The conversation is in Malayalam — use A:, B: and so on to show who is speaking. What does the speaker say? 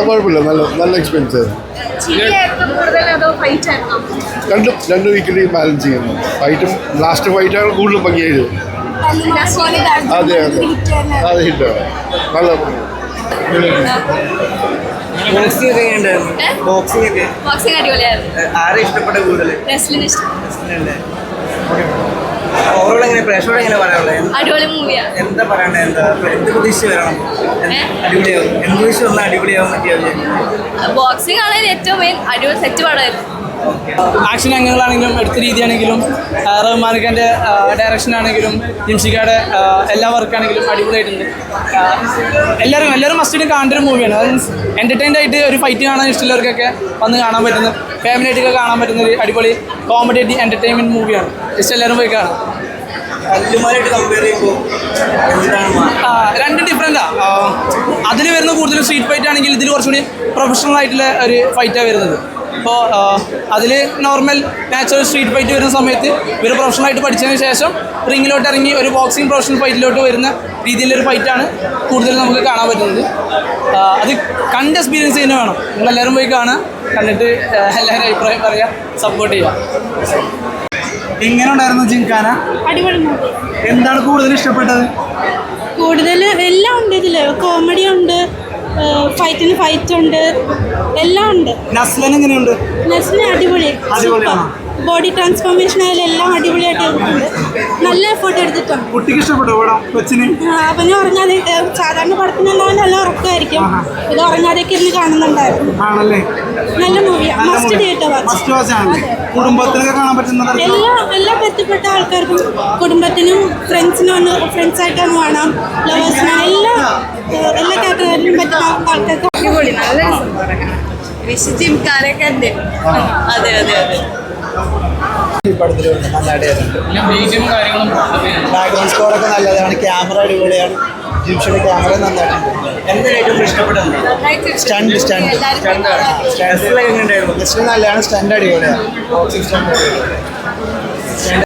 A: കുഴപ്പമില്ല, നല്ല എക്സ്പീരിയൻസ് ആയിരുന്നു. രണ്ടും വീക്കിലി ബാലൻസ് ചെയ്യുന്നു. ഫൈറ്റും ലാസ്റ്റ് ഫൈറ്റാണ് കൂടുതലും ഭംഗിയായത്. അതെ അതെ അതെ ഹിറ്റാണ്. നല്ല
B: ബോക്സിംഗ് അടിപൊളിയായിരുന്നു.
C: ആരെ ഇഷ്ടപ്പെട്ട കൂടുതൽ? ഓവറോൾ എങ്ങനെ പ്രേക്ഷകരോട് എങ്ങനെ പറയാനുള്ളത്?
B: അടിപൊളി മൂവിയാണ്.
C: എന്താ പറയണ്ടേ? എന്ത് പ്രതീക്ഷ വരണം? അടിപൊളിയാവും. എന്ത് പ്രതീക്ഷ വന്നാൽ അടിപൊളിയാവും?
B: ബോക്സിംഗ് ആണ് ഏറ്റവും മെയിൻ. അടിപൊളി സെറ്റ് പടമായിരുന്നു.
D: ആക്ഷൻ രംഗങ്ങളാണെങ്കിലും എടുത്ത രീതിയാണെങ്കിലും റഹ്മാൻ ഖാൻ്റെ ഡയറക്ഷൻ ആണെങ്കിലും ജിംഷിക്കയുടെ എല്ലാ വർക്കാണെങ്കിലും അടിപൊളിയായിട്ടുണ്ട്. എല്ലാവരും മസ്റ്റിന് കാണേണ്ട ഒരു മൂവിയാണ്. അത് എൻ്റർടൈൻഡ് ആയിട്ട് ഒരു ഫൈറ്റ് കാണാൻ ഇഷ്ടമുള്ളവർക്കൊക്കെ വന്ന് കാണാൻ പറ്റുന്ന, ഫാമിലി ആയിട്ടൊക്കെ കാണാൻ പറ്റുന്ന ഒരു അടിപൊളി കോമഡി എൻ്റർടൈൻമെൻറ്റ് മൂവിയാണ്. ജസ്റ്റ് എല്ലാവരും പോയി കാണാം. രണ്ട് ഡിഫറൻറ്റാണ്. അതിൽ വരുന്ന കൂടുതലും സ്ട്രീറ്റ് ഫൈറ്റ് ആണെങ്കിൽ ഇതിൽ കുറച്ചുകൂടി പ്രൊഫഷണൽ ആയിട്ടുള്ള ഒരു ഫൈറ്റാണ് വരുന്നത്. അപ്പോൾ അതിൽ നോർമൽ നാച്ചുറൽ സ്ട്രീറ്റ് ഫൈറ്റ് വരുന്ന സമയത്ത് ഇവർ പ്രൊഫഷണലായിട്ട് പഠിച്ചതിന് ശേഷം റിങ്ങിലോട്ട് ഇറങ്ങി ഒരു ബോക്സിംഗ് പ്രൊഫഷണൽ ഫൈറ്റിലോട്ട് വരുന്ന രീതിയിലൊരു ഫൈറ്റാണ് കൂടുതൽ നമുക്ക് കാണാൻ പറ്റുന്നത്. അത് കണ്ട് എക്സ്പീരിയൻസ് തന്നെ വേണം. നിങ്ങളെല്ലാവരും പോയി കാണുക, കണ്ടിട്ട് എല്ലാവരും അഭിപ്രായം പറയുക, സപ്പോർട്ട് ചെയ്യുക.
C: എങ്ങനെ ഉണ്ടായിരുന്നു ജിംഖാന?
E: അടിപൊളി മൂവി.
C: എന്താണ് കൂടുതൽ ഇഷ്ടപ്പെട്ടത്?
E: കൂടുതൽ എല്ലാം ഉണ്ട് ഇതിൽ. കോമഡി ഉണ്ട്, ഫൈറ്റ് ഉണ്ട്, എല്ലാം ഉണ്ട്.
C: നസ്ലൻ എങ്ങനെയുണ്ട്?
E: നസ്ലിൻ അടിപൊളിയാണ്. ബോഡി ട്രാൻസ്ഫോർമേഷൻ ആയാലും എല്ലാം അടിപൊളിയായിട്ട് എടുത്തിട്ടുണ്ട്. നല്ല എഫേർട്ട് എടുത്തിട്ടുണ്ട്.
C: കുട്ടിക്ക് ഇഷ്ടപ്പെട്ടോ പടം? കൊച്ചിന്
E: അവന് ഉറങ്ങാതെ, സാധാരണ പടത്തിനുണ്ടാവും നല്ല ഉറക്കമായിരിക്കും, ഇത് ഉറങ്ങാതെയൊക്കെ ഇരുന്ന് കാണുന്നുണ്ടായിരുന്നു.
C: ആണല്ലേ?
E: നല്ല മൂവിയാണ്. മസ്റ്റ് തിയേറ്റർ
C: കുടുംബത്തിനൊക്കെ കാണാൻ പറ്റുന്ന
E: എല്ലാ പറ്റപ്പെട്ട ആൾക്കാർക്കും, കുടുംബത്തിനും ഫ്രണ്ട്സായിട്ടാണ് കാണാം, ലവേഴ്സിനും എല്ലാ കാറ്റഗറിയിലും പറ്റുന്ന ആൾക്കാർക്ക്
B: അടിപൊളി. നല്ല ജിംഖാനൊക്കെ ഉണ്ട്. അതെ അതെ അതെ.
C: ബാക്ക്ഗ്രൗണ്ട് സ്കോറൊക്കെ നല്ലതാണ്. ക്യാമറ അടിപൊളിയാണ്. ജിംഷിയുടെ ക്യാമറ നന്നായിട്ടുണ്ട്. എന്താ ഏറ്റവും ഇഷ്ടപ്പെടുന്നത്? സ്റ്റണ്ട് നല്ലതാണ്. സ്റ്റണ്ട് അടിപൊളിയാണ്.